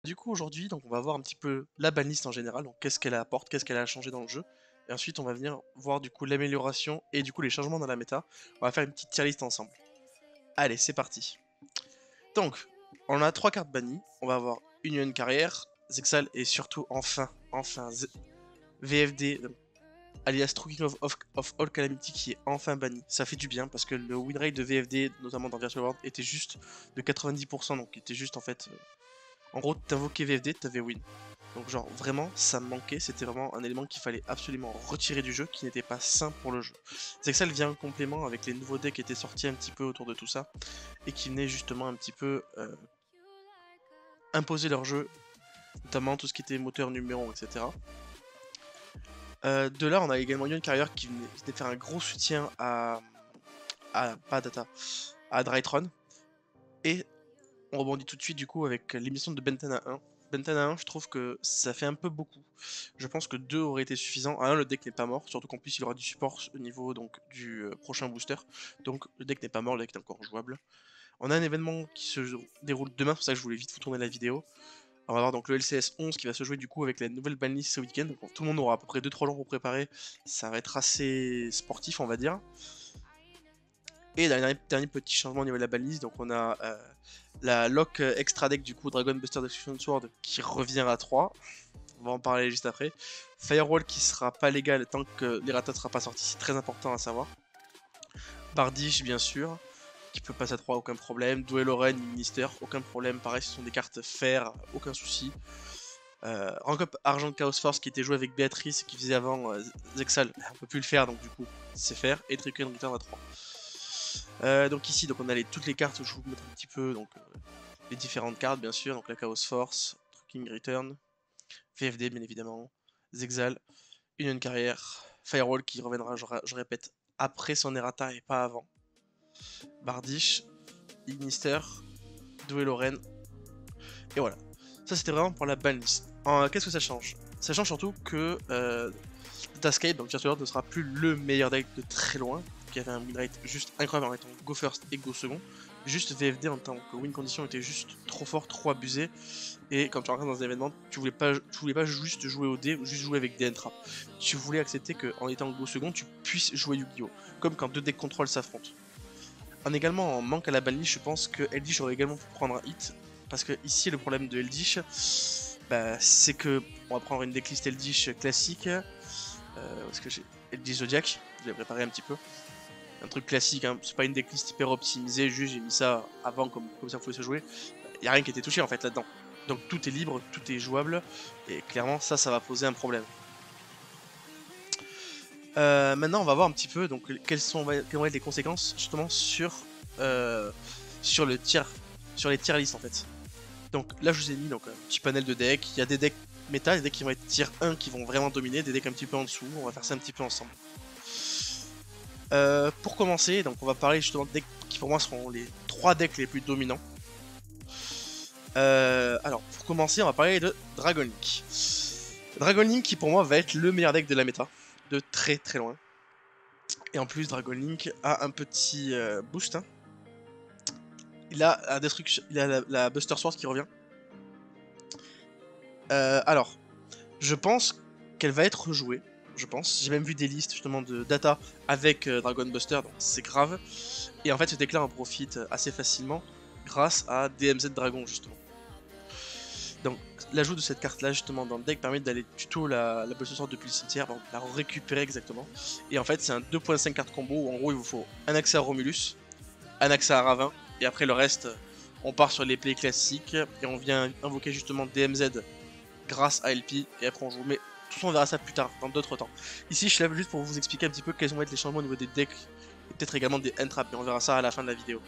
Du coup aujourd'hui donc on va voir un petit peu la banlist en général, donc qu'est-ce qu'elle apporte, qu'est-ce qu'elle a changé dans le jeu. Et ensuite on va venir voir du coup l'amélioration et du coup les changements dans la méta. On va faire une petite tier list ensemble. Allez c'est parti. Donc on a 3 cartes bannies, on va avoir Union Carrière, Zexal et surtout enfin VFD, alias Trucking of All Calamity qui est enfin banni. Ça fait du bien parce que le win rate de VFD, notamment dans Virtual World, était juste de 90%, donc il était juste en fait... en gros t'invoquais VFD, t'avais win. Donc genre vraiment ça me manquait, c'était vraiment un élément qu'il fallait absolument retirer du jeu, qui n'était pas sain pour le jeu. C'est que ça vient en complément avec les nouveaux decks qui étaient sortis un petit peu autour de tout ça, et qui venaient justement un petit peu imposer leur jeu, notamment tout ce qui était moteur numéro, etc. De là on a également une carrière qui venait faire un gros soutien pas Data, à Drytron, et on rebondit tout de suite du coup avec l'émission de Bentana 1. Bentana 1, je trouve que ça fait un peu beaucoup. Je pense que 2 aurait été suffisant. À 1, le deck n'est pas mort, surtout qu'en plus il aura du support au niveau donc, du prochain booster. Donc le deck n'est pas mort, le deck est encore jouable. On a un événement qui se déroule demain, c'est pour ça que je voulais vite vous tourner la vidéo. On va avoir donc le LCS 11 qui va se jouer du coup avec la nouvelle banlist ce week-end. Donc tout le monde aura à peu près 2-3 jours pour préparer. Ça va être assez sportif, on va dire. Et dernier petit changement au niveau de la banlist, donc on a la lock extra deck du coup Dragon Buster Destruction Sword qui revient à 3. On va en parler juste après. Firewall qui sera pas légal tant que l'errata sera pas sorti, c'est très important à savoir. Bardiche bien sûr, qui peut passer à 3, aucun problème. Duel Oren, Minister, aucun problème. Pareil, ce sont des cartes fer, aucun souci. Rank Up Argent Chaos Force qui était joué avec Béatrice qui faisait avant Zexal, on peut plus le faire donc du coup c'est faire. Et Tricken Return à 3. Donc ici donc on a toutes les cartes, je vais vous mettre un petit peu donc les différentes cartes bien sûr, donc la Chaos Force, Trucking Return, VFD bien évidemment, Zexal, Union Carrière, Firewall qui reviendra, je répète, après son errata et pas avant, Bardiche, Ignister, Duel Oren, et voilà. Ça c'était vraiment pour la banlist. Qu'est-ce que ça change? Ça change surtout que Datascape, donc Virtual World, ne sera plus le meilleur deck de très loin, qui avait un win rate juste incroyable en étant go first et go second. Juste VFD en tant que win condition était juste trop fort, trop abusé. Et quand tu rentres dans un événement, tu voulais pas juste jouer au dé ou juste jouer avec des entraps. Tu voulais accepter qu'en étant go second, tu puisses jouer Yu-Gi-Oh! Comme quand deux decks contrôle s'affrontent. En manque à la banlist, je pense que Eldish aurait également pu prendre un hit. Parce que ici, le problème de Eldish, bah, c'est que on va prendre une decklist Eldish classique. Parce que j'ai Eldish Zodiac, je l'ai préparé un petit peu. Un truc classique, hein. C'est pas une decklist hyper optimisée, juste j'ai mis ça avant comme ça pouvait se jouer. Y a rien qui était touché en fait là-dedans. Donc tout est libre, tout est jouable, et clairement ça va poser un problème. Maintenant on va voir un petit peu donc quelles vont être les conséquences justement sur le sur les tier list en fait. Donc là je vous ai mis donc un petit panel de decks, il y a des decks méta, des decks qui vont être tier 1 qui vont vraiment dominer, des decks un petit peu en dessous, on va faire ça un petit peu ensemble. Pour commencer, donc on va parler justement de decks qui pour moi seront les 3 decks les plus dominants. Alors pour commencer on va parler de Dragon Link. Dragon Link qui pour moi va être le meilleur deck de la méta, de très très loin. Et en plus Dragon Link a un petit boost. Hein. Il a la destruction, il a la Buster Sword qui revient. Alors, je pense qu'elle va être rejouée. Je pense. J'ai même vu des listes justement de data avec Dragon Buster, donc c'est grave. Et en fait, ce deck là en profite assez facilement grâce à DMZ Dragon justement. Donc, l'ajout de cette carte là justement dans le deck permet d'aller tuto la Buster Sword depuis le cimetière, donc la récupérer exactement. Et en fait, c'est un 2.5 carte combo où en gros il vous faut un accès à Romulus, un accès à Ravin, et après le reste, on part sur les plays classiques et on vient invoquer justement DMZ grâce à LP, et après on joue. Mais tout ça on verra ça plus tard, dans d'autres temps. Ici je lève juste pour vous expliquer un petit peu quels vont être les changements au niveau des decks, et peut-être également des entraps, mais on verra ça à la fin de la vidéo.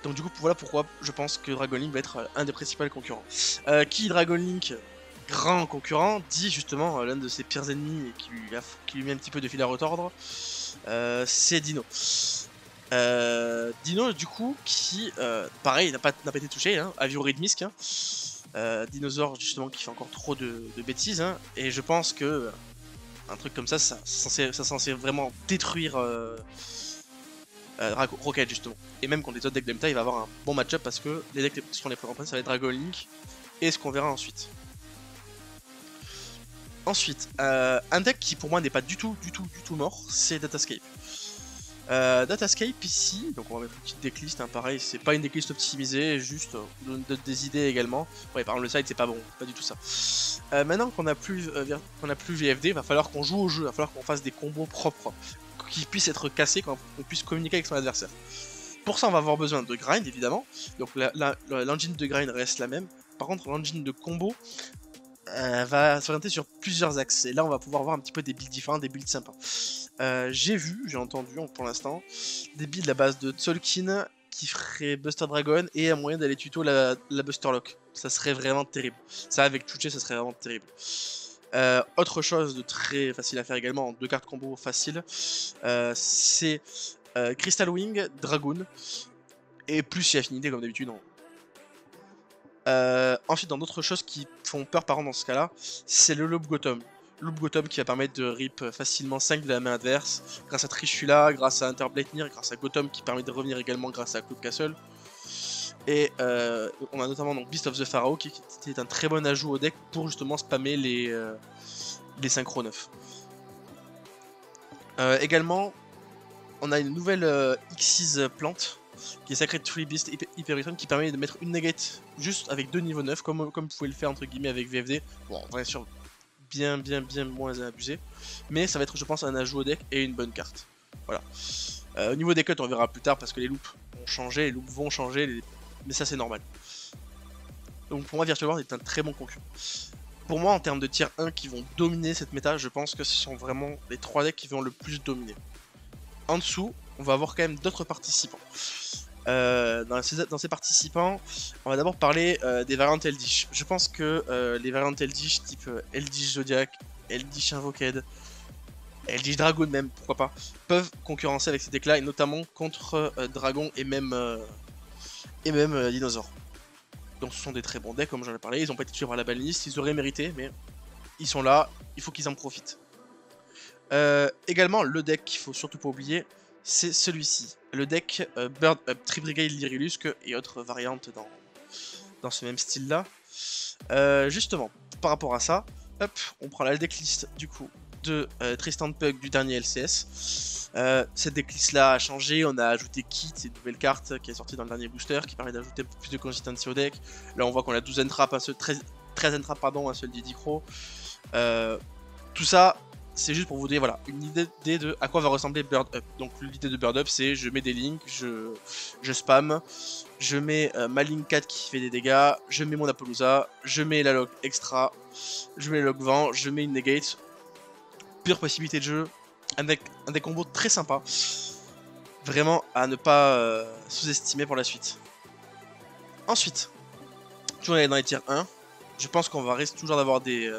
Donc du coup voilà pourquoi je pense que Dragon Link va être un des principaux concurrents. Qui Dragon Link, grand concurrent, dit justement l'un de ses pires ennemis et qui lui met un petit peu de fil à retordre, c'est Dino. Dino du coup qui pareil n'a pas été touché, hein, Avio Rhythmisk, hein. Dinosaure justement qui fait encore trop de bêtises, hein, et je pense que un truc comme ça, ça censé vraiment détruire Rocket justement. Et même contre les autres decks de Meta, il va avoir un bon match-up parce que les decks qui seront les premiers ça va être Dragon Link et ce qu'on verra ensuite. Ensuite, un deck qui pour moi n'est pas du tout mort, c'est Datascape. Datascape ici, donc on va mettre une petite decklist, hein, pareil, c'est pas une decklist optimisée, juste donne des idées également. Ouais, par exemple le side c'est pas bon, pas du tout ça. Maintenant qu'on a plus VFD, il va falloir qu'on joue au jeu, il va falloir qu'on fasse des combos propres, qui puissent être cassés, qu'on puisse communiquer avec son adversaire. Pour ça on va avoir besoin de grind évidemment, donc l'engine de grind reste la même, par contre l'engine de combo va s'orienter sur plusieurs axes, et là on va pouvoir voir un petit peu des builds différents, des builds sympas. J'ai entendu pour l'instant, des builds à base de Tzolk'in qui ferait Buster Dragon et un moyen d'aller tuto la Buster Lock. Ça serait vraiment terrible. Ça avec Chuche, ça serait vraiment terrible. Autre chose de très facile à faire également, en 2 cartes combo faciles, c'est Crystal Wing, Dragoon, et plus si affinité comme d'habitude. Ensuite, dans d'autres choses qui font peur par contre dans ce cas-là, c'est le Loop Gotham. Loop Gotham qui va permettre de rip facilement 5 de la main adverse, grâce à Trishula, grâce à Interblatenir, grâce à Gotham qui permet de revenir également grâce à Cloud Castle. Et on a notamment donc Beast of the Pharaoh qui est un très bon ajout au deck pour justement spammer les synchro 9. Également, on a une nouvelle Xyz plante qui est Sacred Tree Beast Hyperion qui permet de mettre une negate juste avec 2 niveaux 9 comme vous pouvez le faire entre guillemets avec VFD. Bon, bien sûr, bien moins abusé, mais ça va être je pense un ajout au deck et une bonne carte. Voilà. Au niveau des cuts on verra plus tard parce que les loops ont changé, les loops vont changer, mais ça c'est normal. Donc pour moi Virtual World est un très bon concurrent. Pour moi en termes de tier 1 qui vont dominer cette méta, je pense que ce sont vraiment les 3 decks qui vont le plus dominer. En dessous, on va avoir quand même d'autres participants. Dans ces participants, on va d'abord parler des variantes Eldritch. Je pense que les variantes Eldritch type Eldritch Zodiac, Eldritch Invoked, Eldritch Dragon même, pourquoi pas, peuvent concurrencer avec ces decks là et notamment contre Dragon et même Dinosaure. Donc ce sont des très bons decks comme j'en ai parlé, ils n'ont pas été tués par la banlist, ils auraient mérité mais ils sont là, il faut qu'ils en profitent. Également le deck qu'il faut surtout pas oublier, c'est celui-ci, le deck Bird Up, Tribrigade Lyrilusque et autres variantes dans ce même style là. Justement, par rapport à ça, hop, on prend la decklist du coup de Tristan Pug du dernier LCS. Cette decklist là a changé, on a ajouté Kit, une nouvelle carte qui est sortie dans le dernier booster qui permet d'ajouter un peu plus de consistency au deck. Là on voit qu'on a 12 entraps, 13 entraps pardon, un seul Didicro. Tout ça c'est juste pour vous donner voilà, une idée de à quoi va ressembler Bird Up. Donc l'idée de Bird Up c'est je mets des links, je spam, je mets ma link 4 qui fait des dégâts, je mets mon Apollousa, je mets la log extra, je mets le log vent, je mets une negate. Pure possibilité de jeu, avec un des combos très sympa. Vraiment à ne pas sous-estimer pour la suite. Ensuite, toujours dans les tiers 1, je pense qu'on va risquer toujours d'avoir des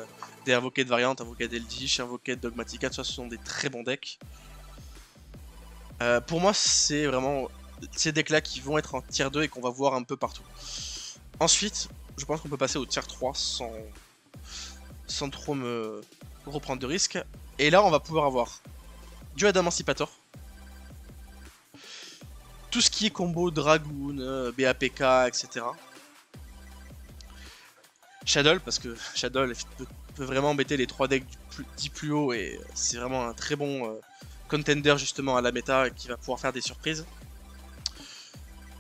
invoqués de variantes, invoqués d'Eldritch, invoqués de Dogmatica, tout ça ce sont des très bons decks. Pour moi c'est vraiment ces decks là qui vont être en tier 2 et qu'on va voir un peu partout. Ensuite, je pense qu'on peut passer au tier 3 sans trop me reprendre de risques. Et là on va pouvoir avoir du Emancipator, tout ce qui est combo Dragoon, BAPK, etc. Shadow, parce que Shadow peut vraiment embêter les 3 decks du plus haut et c'est vraiment un très bon contender justement à la méta qui va pouvoir faire des surprises.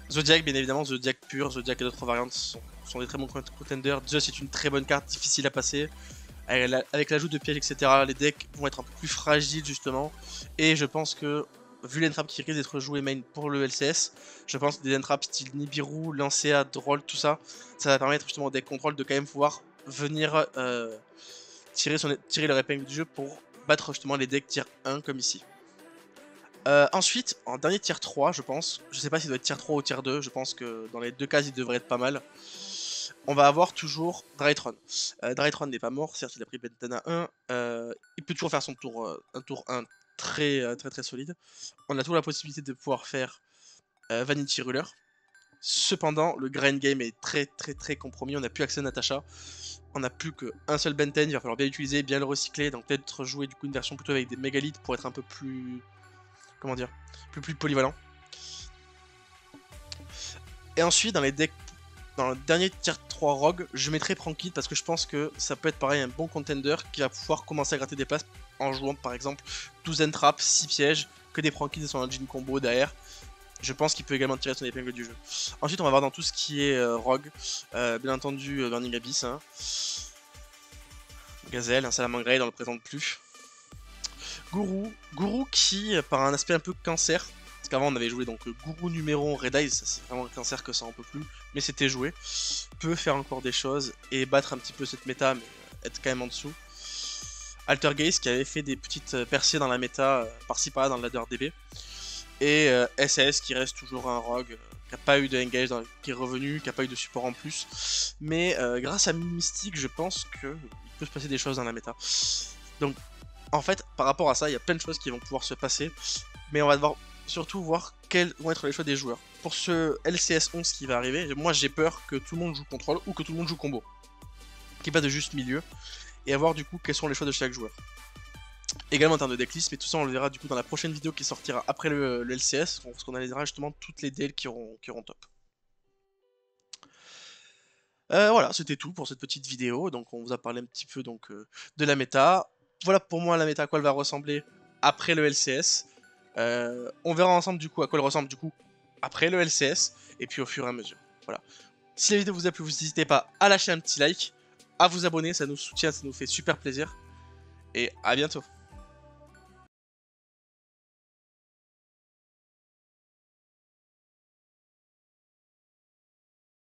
Zodiac, bien évidemment, Zodiac pur, Zodiac et d'autres variantes sont des très bons contenders. Just est une très bonne carte, difficile à passer. Avec l'ajout de pièges, etc., les decks vont être un peu plus fragiles justement. Et je pense que, vu les entraps qui risquent d'être joués main pour le LCS, je pense que des entraps style Nibiru, Lancea, Droll, tout ça, ça va permettre justement au deck contrôle de quand même pouvoir venir tirer le épingle du jeu pour battre justement les decks tier 1 comme ici. Ensuite, en dernier tier 3, je pense, je sais pas s'il doit être tier 3 ou tier 2, je pense que dans les deux cas il devrait être pas mal. On va avoir toujours Drytron. Drytron n'est pas mort, certes il a pris Bentana 1, il peut toujours faire son tour, un tour 1 très solide. On a toujours la possibilité de pouvoir faire Vanity Ruler. Cependant, le grind game est très compromis, on n'a plus accès à Natasha. On n'a plus qu'un seul Benten, il va falloir bien l'utiliser, bien le recycler, donc peut-être jouer du coup une version plutôt avec des mégalithes pour être un peu plus... comment dire, plus polyvalent. Et ensuite, dans les decks, dans le dernier tier 3 Rogue, je mettrai Prankit parce que je pense que ça peut être pareil un bon contender qui va pouvoir commencer à gratter des places en jouant par exemple 12 traps, 6 pièges, que des Prankits et son engine combo derrière. Je pense qu'il peut également tirer son épingle du jeu. Ensuite, on va voir dans tout ce qui est Rogue, bien entendu Burning Abyss, hein. Gazelle, un Salamangreat, on le présente plus. Gourou qui, par un aspect un peu cancer, parce qu'avant on avait joué donc Gourou numéro Red Eyes, ça c'est vraiment un cancer que ça en peut plus, mais c'était joué, peut faire encore des choses et battre un petit peu cette méta, mais être quand même en dessous. Altergeist qui avait fait des petites percées dans la méta, par-ci par-là dans le ladder DB. Et SAS qui reste toujours un rogue, qui n'a pas eu de engage, qui est revenu, qui n'a pas eu de support en plus. Mais grâce à Mystique, je pense qu'il peut se passer des choses dans la méta. Donc en fait, par rapport à ça, il y a plein de choses qui vont pouvoir se passer. Mais on va devoir surtout voir quels vont être les choix des joueurs. Pour ce LCS 11 qui va arriver, moi j'ai peur que tout le monde joue contrôle ou que tout le monde joue combo. Qu'il n'y ait pas de juste milieu. Et à voir du coup quels sont les choix de chaque joueur. Également en termes de decklist, mais tout ça on le verra du coup dans la prochaine vidéo qui sortira après le LCS, parce qu'on analysera justement toutes les DL qui auront top. Voilà, c'était tout pour cette petite vidéo, donc on vous a parlé un petit peu donc, de la méta. Voilà pour moi la méta à quoi elle va ressembler après le LCS. On verra ensemble du coup à quoi elle ressemble du coup après le LCS, et puis au fur et à mesure. Voilà. Si la vidéo vous a plu, vous n'hésitez pas à lâcher un petit like, à vous abonner, ça nous soutient, ça nous fait super plaisir, et à bientôt.